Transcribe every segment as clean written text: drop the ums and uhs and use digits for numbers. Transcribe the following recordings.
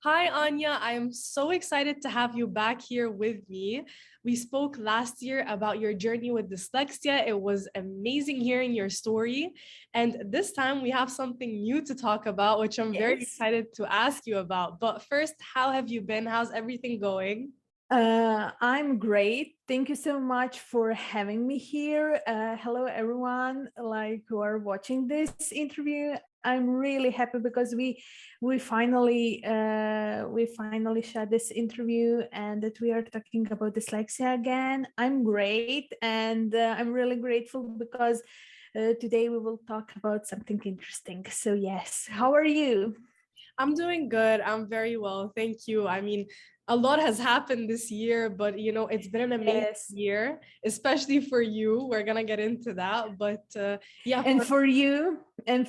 Hi, Anja. I'm so excited to have you back here with me. We spoke last year about your journey with dyslexia. It was amazing hearing your story. And this time we have something new to talk about, which I'm very Yes. excited to ask you about. But first, how have you been? How's everything going? I'm great. Thank you so much for having me here. Hello, everyone, who are watching this interview. I'm really happy because we finally shot this interview and that we are talking about dyslexia again. I'm great, and I'm really grateful because today we will talk about something interesting. So yes, how are you? I'm doing good. I'm very well. Thank you. I mean, a lot has happened this year, but it's been an amazing Yes. year, especially for you. We're gonna get into that. But yeah, And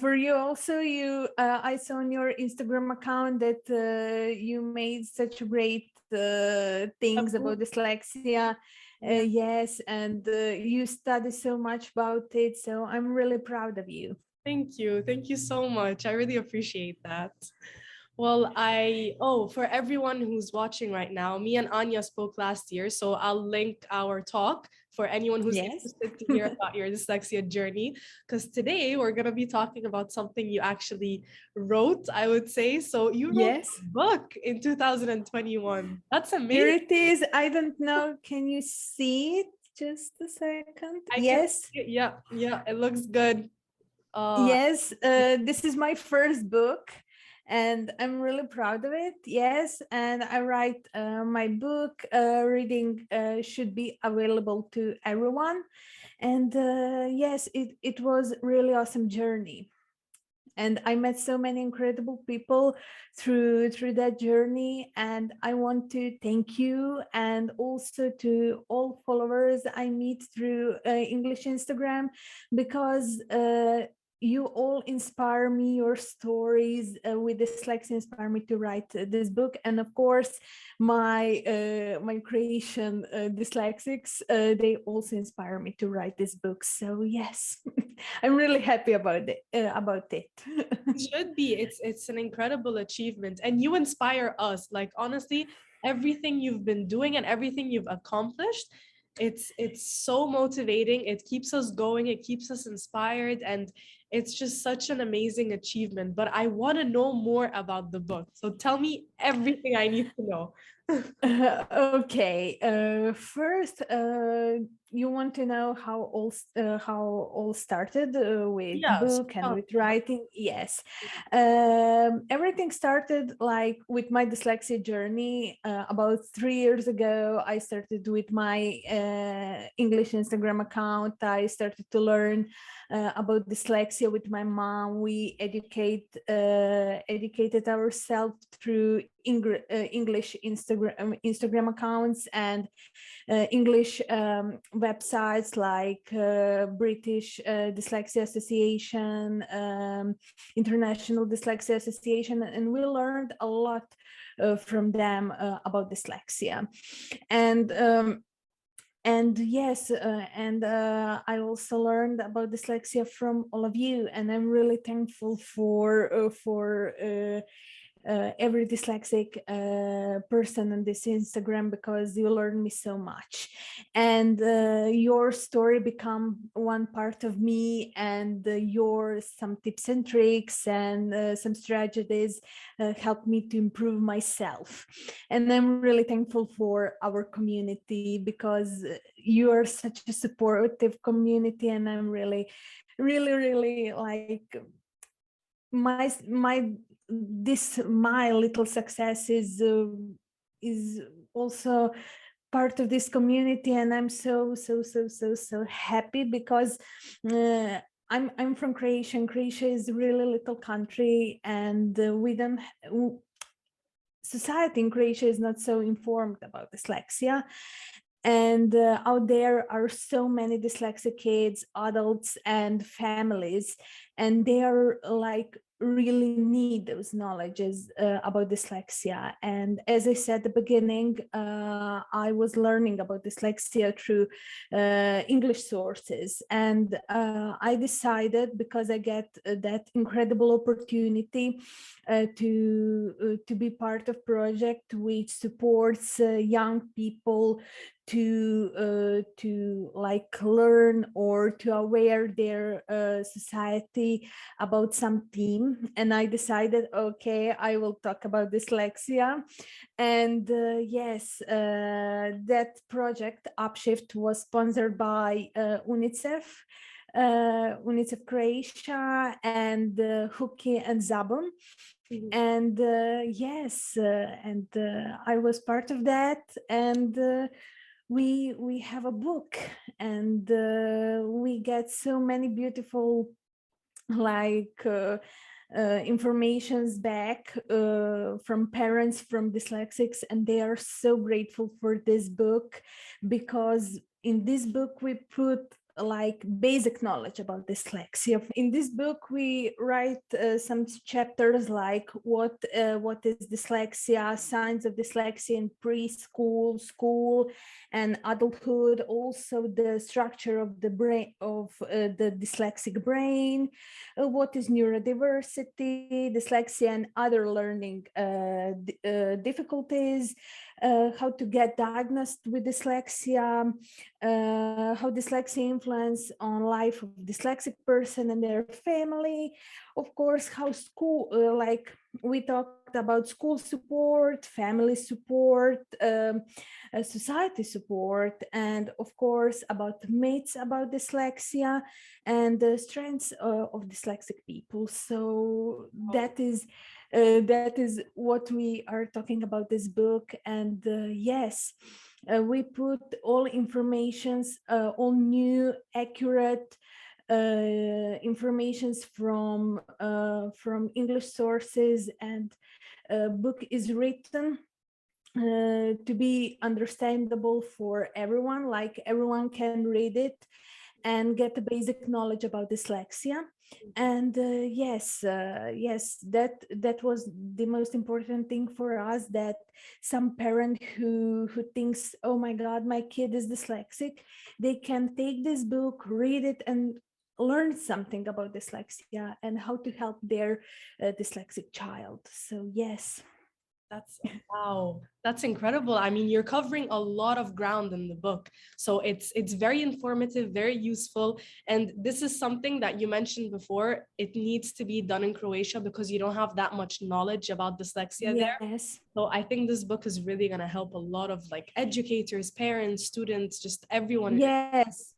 for you also, I saw on your Instagram account that you made such great things about dyslexia. yeah. Yes, and you study so much about it, so I'm really proud of you. Thank you. Thank you so much. I really appreciate that. Well, for everyone who's watching right now, me and Anya spoke last year, so I'll link our talk for anyone who's Yes. interested to hear about your dyslexia journey. Because today we're going to be talking about something you actually wrote, I would say. So you wrote a Yes. book in 2021. That's Here amazing. it is. I don't know. Can you see it? Just a second. I can Yes. see it. Yeah, yeah, it looks good. Uh, Yes, this is my first book and I'm really proud of it. Yes, and I write my book. Reading should be available to everyone. And yes, it was really awesome journey. And I met so many incredible people through that journey. And I want to thank you, and also to all followers I meet through English Instagram, because you all inspire me. Your stories with dyslexia inspire me to write this book. And of course, my creation, Dyslexics, they also inspire me to write this book. So yes, I'm really happy about it. It should be. It's an incredible achievement, and you inspire us. Like honestly, everything you've been doing and everything you've accomplished, it's so motivating. It keeps us going, it keeps us inspired, and it's just such an amazing achievement. But I want to know more about the book. So tell me everything I need to know. Okay. First, you want to know how all started with Yeah, so book and tell with me. writing. Yes, everything started like with my dyslexia journey. About 3 years ago, I started with my English Instagram account. I started to learn about dyslexia with my mom. We educated ourselves through English Instagram accounts and English websites like British Dyslexia Association, International Dyslexia Association, and we learned a lot from them about dyslexia. And and yes, I also learned about dyslexia from all of you, and I'm really thankful for every dyslexic person on this Instagram, because you learn me so much, and your story become one part of me, and your some tips and tricks and some strategies help me to improve myself. And I'm really thankful for our community, because you are such a supportive community, and I'm really, really, really like my little success is also part of this community, and I'm so happy, because uh, I'm from Croatia, and Croatia is a really little country, and we don't society in Croatia is not so informed about dyslexia. And out there are so many dyslexic kids, adults, and families. and they are like really need those knowledges about dyslexia. And as I said at the beginning, I was learning about dyslexia through English sources, and I decided, because I get that incredible opportunity to be part of project which supports young people to like learn or to aware their society about some theme. And I decided, okay, I will talk about dyslexia. And yes, that project Upshift was sponsored by UNICEF Croatia, and Huki and Zabon. And yes, and I was part of that, and we have a book, and we get so many beautiful like informations back from parents from dyslexics, and they are so grateful for this book, because in this book we put like basic knowledge about dyslexia. In this book we write some chapters like what is dyslexia, signs of dyslexia in preschool, school, and adulthood, also the structure of the brain, of the dyslexic brain, what is neurodiversity, dyslexia, and other learning difficulties, how to get diagnosed with dyslexia, how dyslexia influence on life of dyslexic person and their family. Of course, how school, like we talked about school support, family support, society support, and of course about myths about dyslexia and the strengths of dyslexic people. So that is what we are talking about this book. And yes, we put all informations, all new accurate informations from English sources, and book is written to be understandable for everyone, like everyone can read it and get the basic knowledge about dyslexia. And yes, that was the most important thing for us, that some parent who thinks, oh my god, my kid is dyslexic, they can take this book, read it, and learn something about dyslexia and how to help their dyslexic child. So yes. That's wow, that's incredible. I mean, you're covering a lot of ground in the book. So it's very informative, very useful. And this is something that you mentioned before. It needs to be done in Croatia because you don't have that much knowledge about dyslexia there. Yes. So I think this book is really going to help a lot of like educators, parents, students, just everyone. Yes.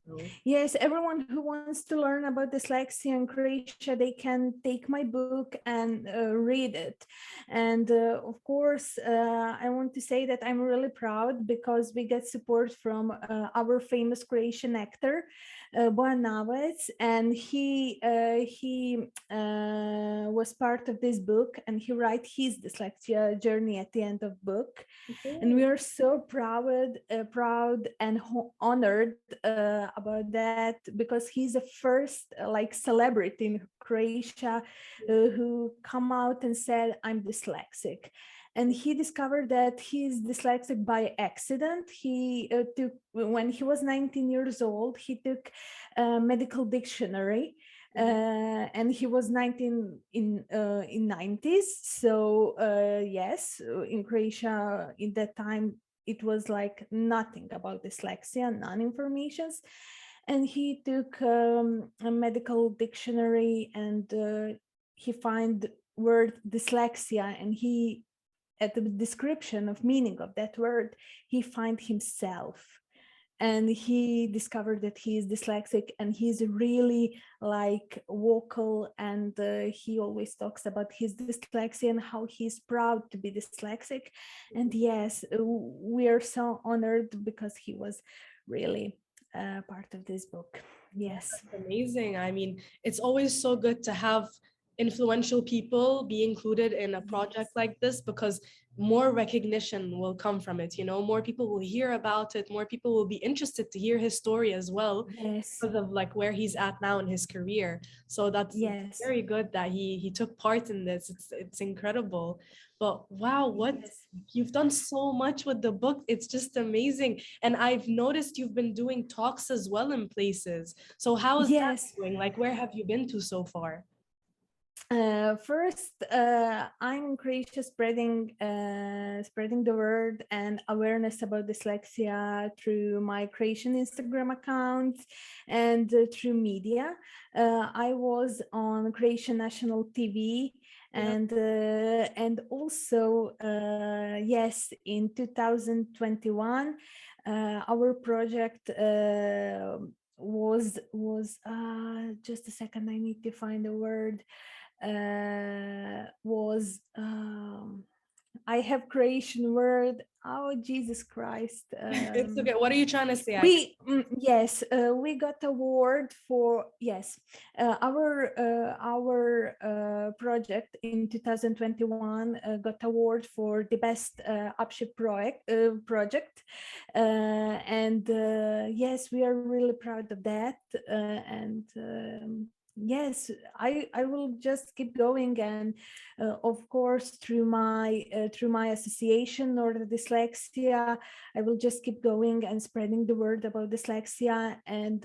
Yes, everyone who wants to learn about dyslexia in Croatia, they can take my book and read it. And of course, I want to say that I'm really proud because we get support from our famous Croatian actor, Bojan Navac, and he was part of this book, and he write his dyslexia journey at the end of book. And we are so proud and honored about that, because he's the first like celebrity in Croatia who come out and said, I'm dyslexic. And he discovered that he's dyslexic by accident. He took, when he was 19 years old, he took a medical dictionary, and he was 19 in 90s. So yes, in Croatia in that time it was like nothing about dyslexia, non-informations. And he took a medical dictionary, and he find word dyslexia, and he, at the description of meaning of that word, he find himself. And he discovered that he is dyslexic, and he's really like vocal, and he always talks about his dyslexia and how he's proud to be dyslexic. And yes, we are so honored because he was really part of this book. Yes. That's amazing. I mean, it's always so good to have influential people be included in a project like this, because more recognition will come from it, you know, more people will hear about it, more people will be interested to hear his story as well, Yes. because of like where he's at now in his career. So that's Yes. very good that he took part in this. It's incredible. But wow, what Yes. you've done so much with the book. It's just amazing. And I've noticed you've been doing talks as well in places. So how is that Yes. going? Like, where have you been to so far? First, I'm in Croatia spreading the word and awareness about dyslexia through my Croatian Instagram account and through media. I was on Croatian national TV, Yeah. and also yes, in 2021, our project was just a second. I need to find a word. Was I have Croatian word. Oh, Jesus Christ. It's okay. What are you trying to say, actually? Yes, we got award for, yes, our project in 2021 got award for the best upship project, and yes, we are really proud of that, and yes, I will just keep going, and of course through my association Norda Dyslexia, I will just keep going and spreading the word about dyslexia. And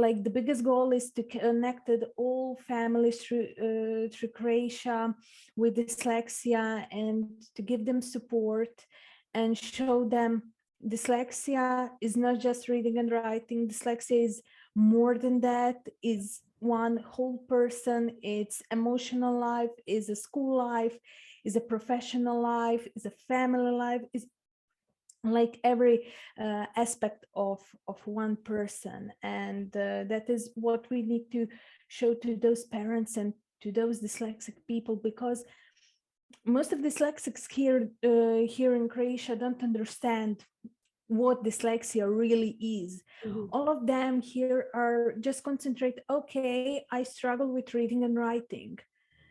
like the biggest goal is to connect all families through Croatia with dyslexia, and to give them support and show them dyslexia is not just reading and writing. Dyslexia is more than that, is one whole person. It's emotional life, is a school life, is a professional life, is a family life, is like every aspect of one person. And that is what we need to show to those parents and to those dyslexic people, because most of dyslexics here in Croatia don't understand what dyslexia really is. Mhm. All of them here are just concentrate, okay, I struggle with reading and writing,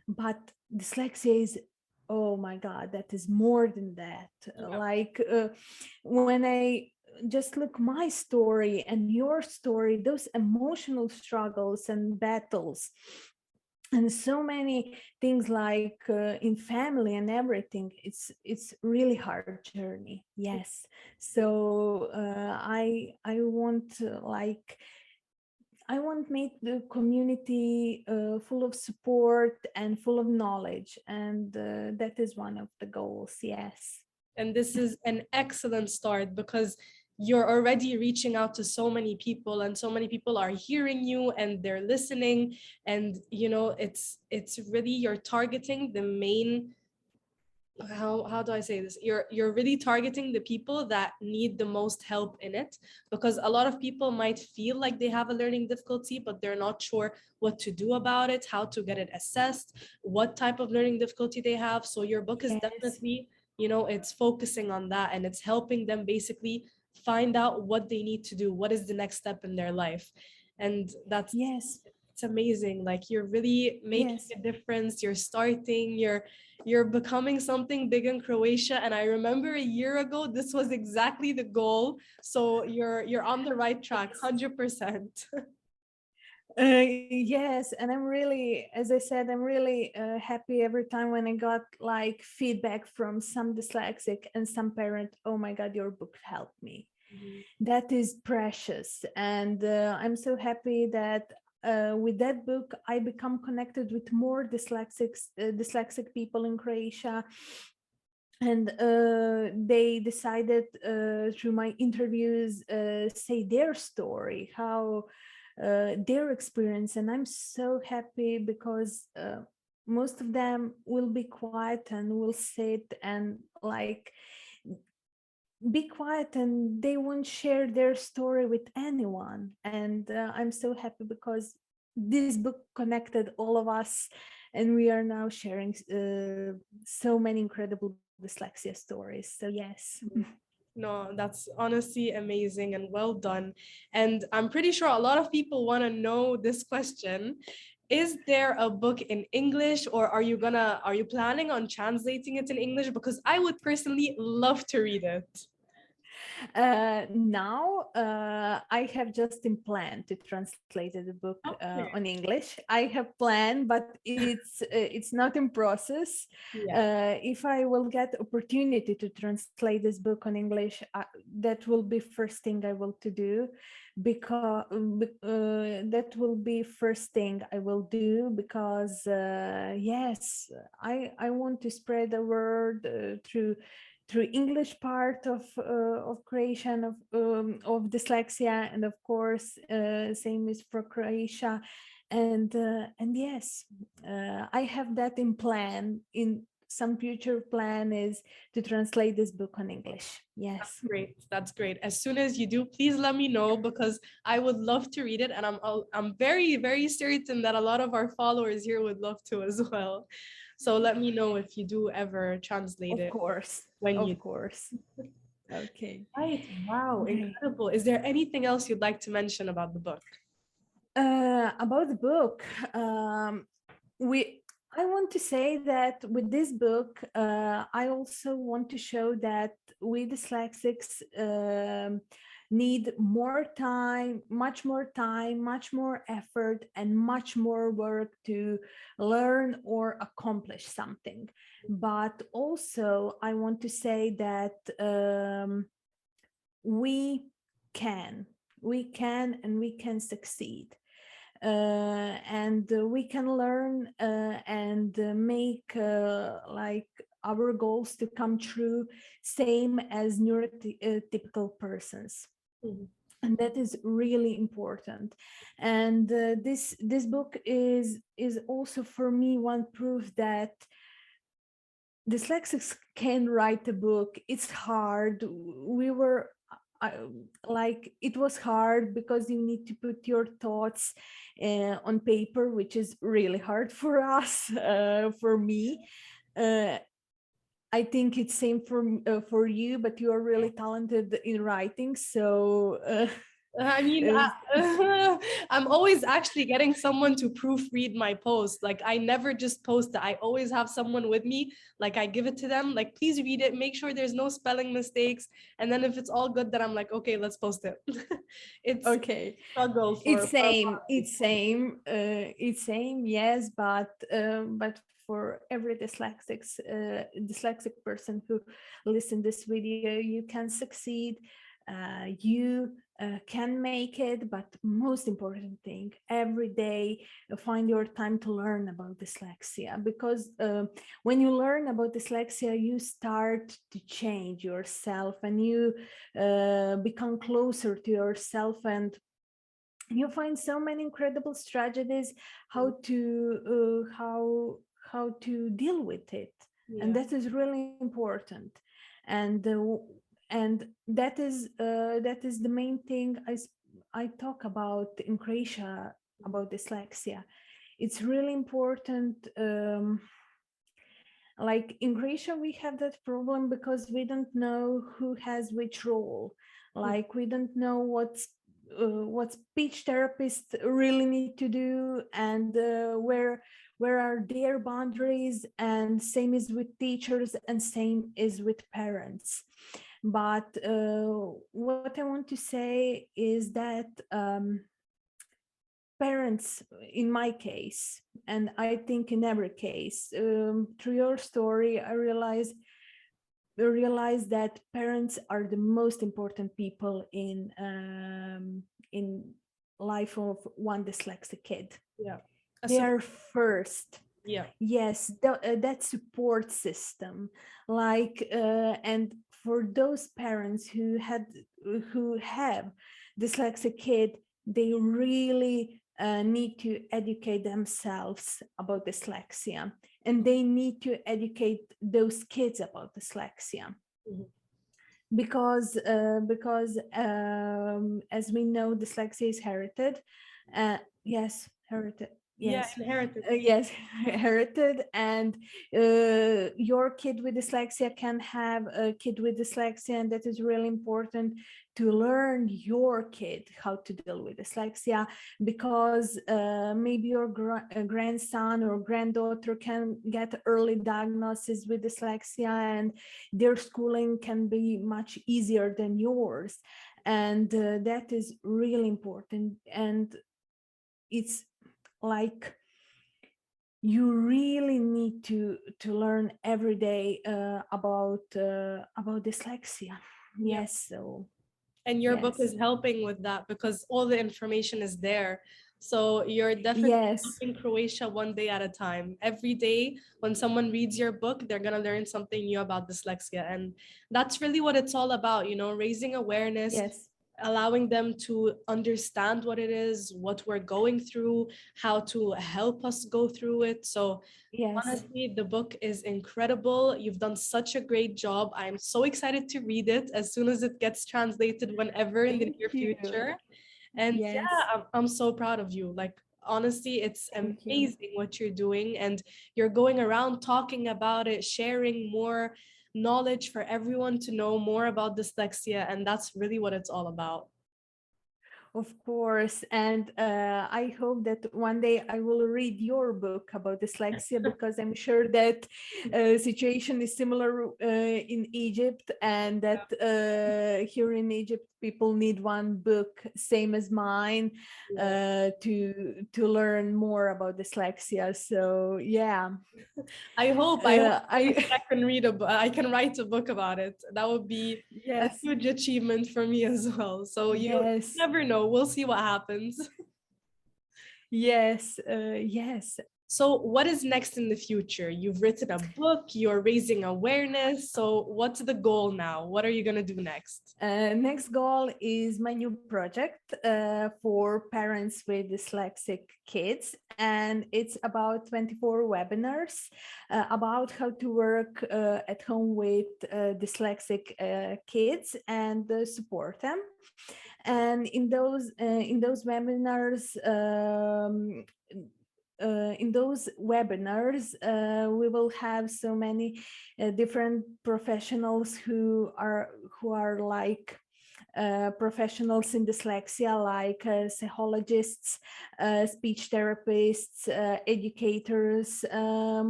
but dyslexia is, oh my God, that is more than that. Yeah. Like when I just look my story and your story, those emotional struggles and battles, and so many things like in family and everything, it's really hard journey. Yes. So I want like I want to make the community full of support and full of knowledge, and that is one of the goals. Yes. And this is an excellent start, because you're already reaching out to so many people, and so many people are hearing you and they're listening. And you know, it's really, you're targeting the main, how do I say this? You're really targeting the people that need the most help in it, because a lot of people might feel like they have a learning difficulty, but they're not sure what to do about it, how to get it assessed, what type of learning difficulty they have. So your book is Yes. definitely, you know, it's focusing on that, and it's helping them basically find out what they need to do, what is the next step in their life. And that's, Yes. it's amazing. Like, you're really making Yes. a difference. You're starting, you're becoming something big in Croatia. And I remember a year ago, this was exactly the goal. So you're on the right track, 100%. Yes, and I'm really, as I said, I'm really happy every time when I got like feedback from some dyslexic and some parent. Oh my God, your book helped me. That is precious, and I'm so happy that with that book I become connected with more dyslexic people in Croatia, and they decided through my interviews say their story, how their experience, and I'm so happy because most of them will be quiet and will sit and like be quiet, and they won't share their story with anyone. And I'm so happy because this book connected all of us, and we are now sharing so many incredible dyslexia stories. So yes. No, that's honestly amazing and well done. And I'm pretty sure a lot of people want to know this question. Is there a book in English, or are you planning on translating it in English? Because I would personally love to read it. Now I have just in plan to translate the book Okay. on English. I have planned, but it's not in process. Yeah. If I will get opportunity to translate this book on English, that will be first thing I will to do, because that will be first thing I will do, because yes, I want to spread the word through English part of Croatian of dyslexia, and of course same is for Croatia, and yes, I have that in plan. In some future plan is to translate this book on English. Yes. Great. That's great. As soon as you do, please let me know, because I would love to read it, and I'm very, very certain that a lot of our followers here would love to as well. So let me know if you do ever translate Of it course. when Of you. course. Okay. Right. Wow. Great. Incredible. Is there anything else you'd like to mention about the book? About the book, we I want to say that with this book, I also want to show that we dyslexics need more time, much more effort, and much more work to learn or accomplish something. But also, I want to say that we can, and we can succeed. And we can learn and make like our goals to come true, same as neurotypical persons. Mhm. And that is really important. And this book is also for me one proof that dyslexics can write a book. It's hard. We were like, it was hard because you need to put your thoughts on paper, which is really hard for us, for me. I think it's same for you, but you are really talented in writing. So I mean, uh, I'm always actually getting someone to proofread my post. Like, I never just post it. I always have someone with me. Like, I give it to them. Like, please read it. Make sure there's no spelling mistakes. And then if it's all good, then I'm like, okay, let's post it. It's okay. a struggle It's for a same. lot of It's people. same. It's same. Yes, but for every dyslexic person who listen this video, you can succeed. You can make it. But most important thing, every day find your time to learn about dyslexia, because when you learn about dyslexia, you start to change yourself, and you become closer to yourself, and you find so many incredible strategies how to deal with it. And Yeah. that is really important. And that is the main thing I talk about in Croatia about dyslexia. It's really important. Like in Croatia, we have that problem because we don't know who has which role. Like we don't know what speech therapists really need to do, and where are their boundaries. And same is with teachers, and same is with parents. But what I want to say is that parents, in my case, and I think in every case, through your story, I realize that parents are the most important people in life of one dyslexic kid. Yeah. They are first. Yeah. Yes, that support system. Like and for those parents who have dyslexic kid, they really need to educate themselves about dyslexia, and they need to educate those kids about dyslexia. Mhm. Because as we know, dyslexia is herited. Yes, herited. Yeah, Yes. inherited. Yes, inherited, and your kid with dyslexia can have a kid with dyslexia, and that is really important to learn your kid how to deal with dyslexia, because maybe your grandson or granddaughter can get early diagnosis with dyslexia, and their schooling can be much easier than yours, and that is really important. And it's like you really need to learn every day about dyslexia. Yeah. Yes, so And your book yes, is helping with that because all the information is there. So you're definitely yes, helping Croatia one day at a time. Every day, when someone reads your book, they're going to learn something new about dyslexia. And that's really what it's all about, you know, raising awareness, yes, allowing them to understand what it is, what we're going through, how to help us go through it. So yes. honestly, the book is incredible. You've done such a great job. I'm so excited to read it as soon as it gets translated, whenever in the Thank near you. future. And yeah, Yes, I'm so proud of you. Like, honestly, it's thank you. amazing what you're doing. And you're going around talking about it, sharing more knowledge for everyone to know more about dyslexia. And that's really what it's all about. Of course, and I hope that one day I will read your book about dyslexia, because I'm sure that situation is similar in Egypt, and that here in Egypt people need one book, same as mine, Yeah. to learn more about dyslexia. So yeah, I hope one day I I can read a book. I can write a book about it. That would be a yes, huge achievement for me as well. So you yes, never know. We'll see what happens. yes, yes. So what is next in the future? You've written a book, you're raising awareness. So what's the goal now? What are you going to do next? Next goal is my new project for parents with dyslexic kids, and it's about 24 webinars about how to work at home with dyslexic kids and support them. And in those webinars. In those webinars, we will have so many different professionals who are like professionals in dyslexia, like psychologists, speech therapists, educators,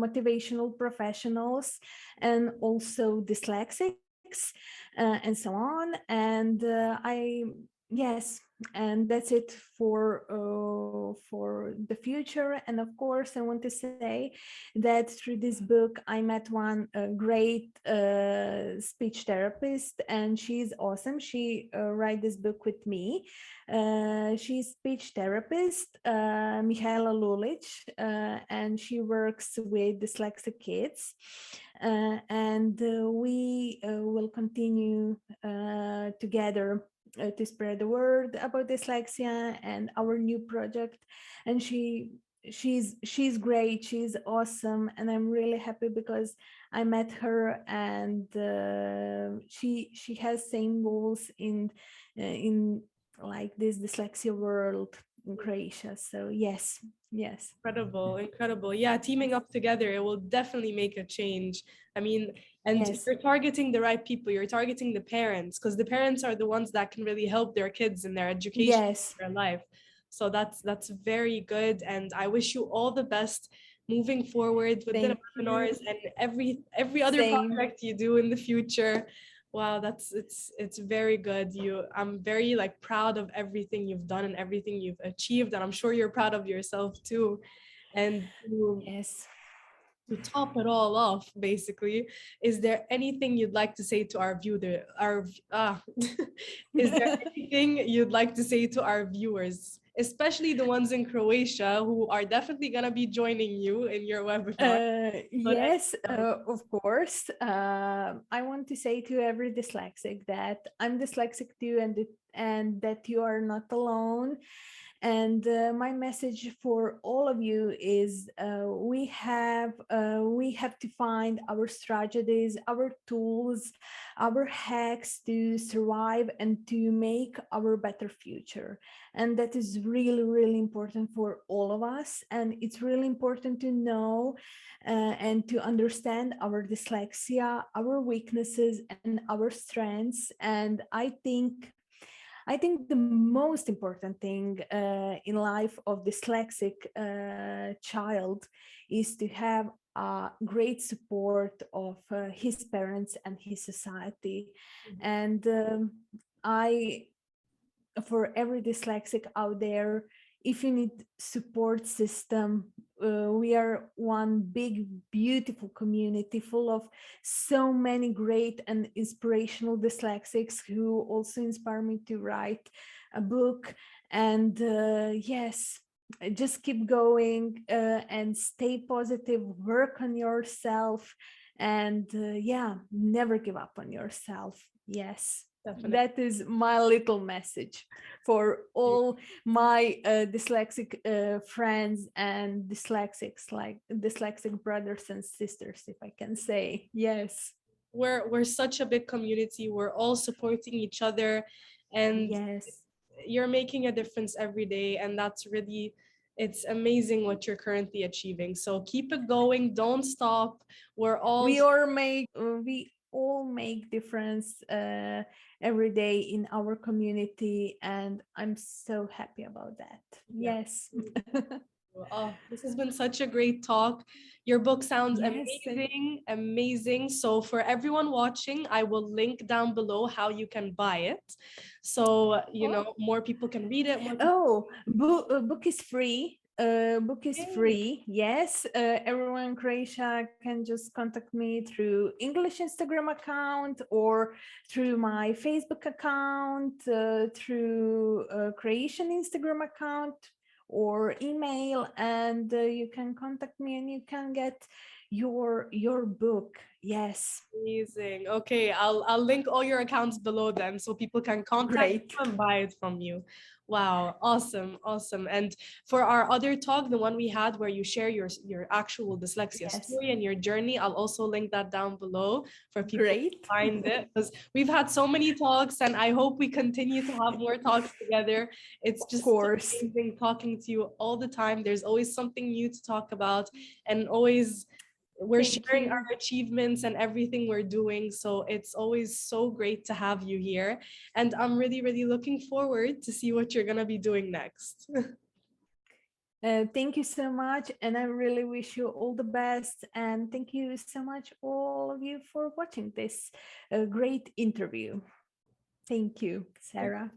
motivational professionals, and also dyslexics, and so on. And yes, and that's it for the future. And of course, I want to say that through this book I met one great speech therapist, and she's awesome. She write this book with me. She's speech therapist, Mihaela Lulic, and she works with dyslexic kids, and we will continue together to spread the word about dyslexia and our new project. And she's great, she's awesome, and I'm really happy because I met her, and she has same goals in like this dyslexia world in Croatia. So yes, yes, Incredible, incredible. Yeah, teaming up together, it will definitely make a change. I mean, and yes, you're targeting the right people, you're targeting the parents, because the parents are the ones that can really help their kids in their education, yes. their life. So that's very good. And I wish you all the best moving forward with the Thank you. webinars and every other Same. project you do in the future. Wow, that's it's very good. I'm very like proud of everything you've done and everything you've achieved, and I'm sure you're proud of yourself too. And Yes. to top it all off, basically, is there anything you'd like to say to our viewer? Is there anything you'd like to say to our viewers, especially the ones in Croatia who are definitely gonna be joining you in your webinar? But Yes, of course. I want to say to every dyslexic that I'm dyslexic too, and that you are not alone. And my message for all of you is we have to find our strategies, our tools, our hacks to survive and to make our better future. And that is really, really important for all of us. And it's really important to know and to understand our dyslexia, our weaknesses, and our strengths. And I think the most important thing in life of dyslexic child is to have a great support of his parents and his society. And I, for every dyslexic out there, if you need support system, we are one big, beautiful community full of so many great and inspirational dyslexics who also inspire me to write a book. And yes, just keep going and stay positive, work on yourself, and yeah, never give up on yourself. Yes. Definitely. That is my little message for all my dyslexic friends and dyslexics, like dyslexic brothers and sisters, if I can say. Yes. We're such a big community. We're all supporting each other, and Yes. you're making a difference every day, and that's really, it's amazing what you're currently achieving. So keep it going, don't stop. We're all We all make difference every day in our community, and I'm so happy about that. yeah. Yes. Oh, this has been such a great talk. Your book sounds Yes. amazing, amazing. So for everyone watching, I will link down below how you can buy it. So, you know, more people can read it. More people Oh, book is free. Book is free. Yes, everyone in Croatia can just contact me through English Instagram account or through my Facebook account, through Croatian Instagram account or email, and you can contact me and you can get your book. Yes. amazing. Okay, I'll link all your accounts below then so people can contact Great. you and buy it from you. Wow, awesome, awesome. And for our other talk, the one we had where you share your actual dyslexia Yes. story and your journey, I'll also link that down below for people Great. to find it. Because we've had so many talks and I hope we continue to have more talks together. It's Of just course. amazing talking to you all the time. There's always something new to talk about, and always we're Thank sharing you. our achievements and everything we're doing. So it's always so great to have you here. And I'm really, really looking forward to see what you're going to be doing next. Thank you so much, and I really wish you all the best. And thank you so much, all of you, for watching this great interview. Thank you, Sarah.